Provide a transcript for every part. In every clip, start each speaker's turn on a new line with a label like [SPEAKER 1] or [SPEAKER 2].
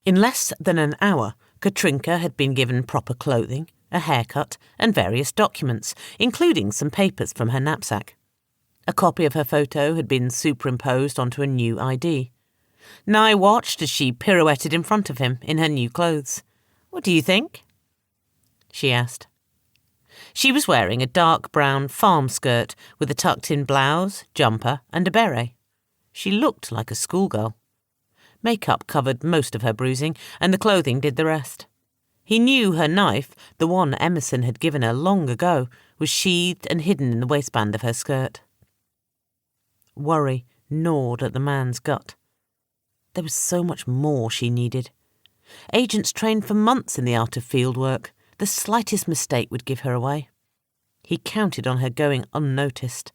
[SPEAKER 1] In less than an hour, Katrinka had been given proper clothing, a haircut, and various documents, including some papers from her knapsack. A copy of her photo had been superimposed onto a new ID. Nye watched as she pirouetted in front of him in her new clothes. "What do you think?" she asked. She was wearing a dark brown farm skirt with a tucked-in blouse, jumper, and a beret. She looked like a schoolgirl. Makeup covered most of her bruising, and the clothing did the rest. He knew her knife, the one Emerson had given her long ago, was sheathed and hidden in the waistband of her skirt. Worry gnawed at the man's gut. There was so much more she needed. Agents trained for months in the art of field work. The slightest mistake would give her away. He counted on her going unnoticed.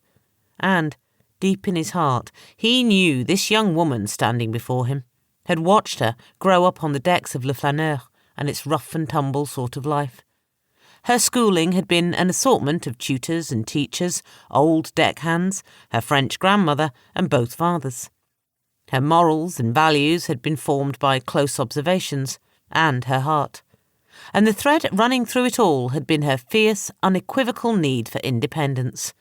[SPEAKER 1] And, deep in his heart, he knew this young woman standing before him had watched her grow up on the decks of Le Flaneur and its rough-and-tumble sort of life. Her schooling had been an assortment of tutors and teachers, old deckhands, her French grandmother, and both fathers. Her morals and values had been formed by close observations, and her heart. And the thread running through it all had been her fierce, unequivocal need for independence.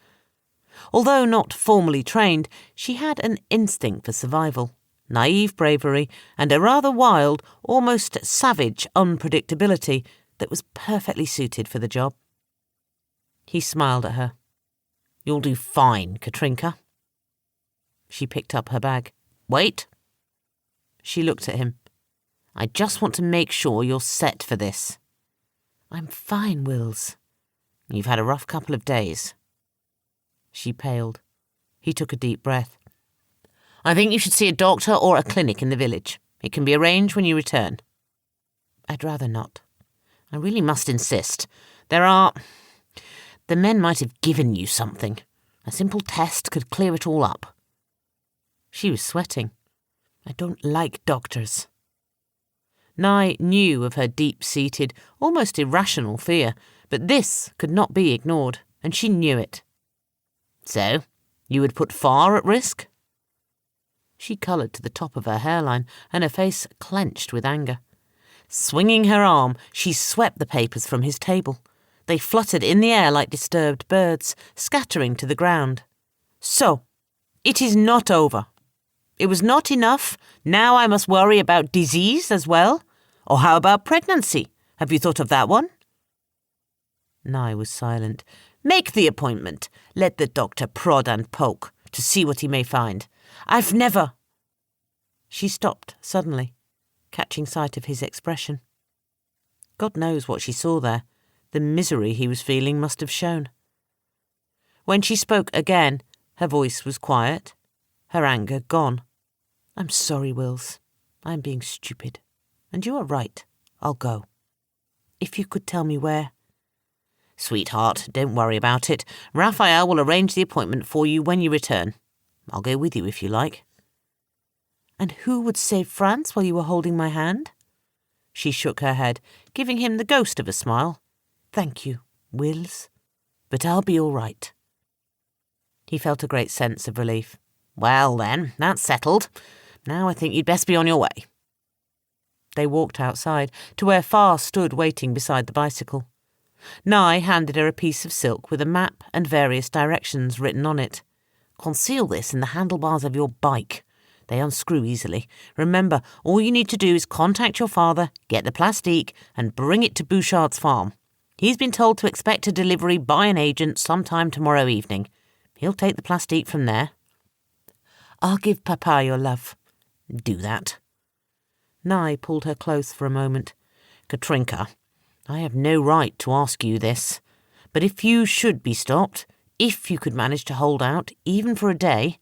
[SPEAKER 1] Although not formally trained, she had an instinct for survival, naive bravery, and a rather wild, almost savage unpredictability that was perfectly suited for the job. He smiled at her. "You'll do fine, Katrinka." She picked up her bag. "Wait." She looked at him. "I just want to make sure you're set for this." "I'm fine, Wills." "You've had a rough couple of days." She paled. He took a deep breath. "I think you should see a doctor or a clinic in the village. It can be arranged when you return." "I'd rather not." "I really must insist. The men might have given you something. A simple test could clear it all up." She was sweating. "I don't like doctors." Nye knew of her deep-seated, almost irrational fear, but this could not be ignored, and she knew it. "So, you would put Farr at risk?" She coloured to the top of her hairline, and her face clenched with anger. Swinging her arm, she swept the papers from his table. They fluttered in the air like disturbed birds, scattering to the ground. "So, it is not over. It was not enough. Now I must worry about disease as well? Or how about pregnancy? Have you thought of that one?" Nye was silent. "Make the appointment. Let the doctor prod and poke to see what he may find. I've never—" She stopped suddenly, catching sight of his expression. God knows what she saw there. The misery he was feeling must have shown. When she spoke again, her voice was quiet, her anger gone. "I'm sorry, Wills. I'm being stupid. And you are right. I'll go. If you could tell me where—" "Sweetheart, don't worry about it. Raphael will arrange the appointment for you when you return. I'll go with you if you like." "And who would save France while you were holding my hand?" She shook her head, giving him the ghost of a smile. "Thank you, Wills. But I'll be all right." He felt a great sense of relief. "Well, then, that's settled. Now I think you'd best be on your way." They walked outside to where Farr stood waiting beside the bicycle. Nye handed her a piece of silk with a map and various directions written on it. "Conceal this in the handlebars of your bike. They unscrew easily. Remember, all you need to do is contact your father, get the plastique, and bring it to Bouchard's farm. He's been told to expect a delivery by an agent sometime tomorrow evening. He'll take the plastique from there." "I'll give Papa your love." "Do that." Nye pulled her close for a moment. "Katrinka, I have no right to ask you this, but if you should be stopped, if you could manage to hold out, even for a day,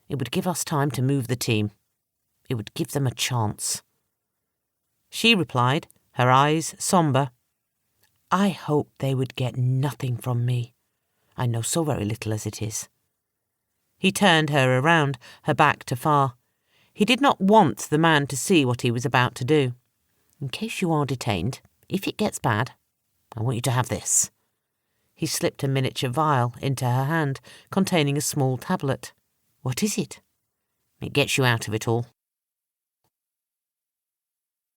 [SPEAKER 1] it would give us time to move the team. It would give them a chance." She replied, her eyes sombre. "I hope they would get nothing from me. I know so very little as it is." He turned her around, her back to Farr. He did not want the man to see what he was about to do. "In case you are detained, if it gets bad, I want you to have this." He slipped a miniature vial into her hand, containing a small tablet. "What is it?" "It gets you out of it all."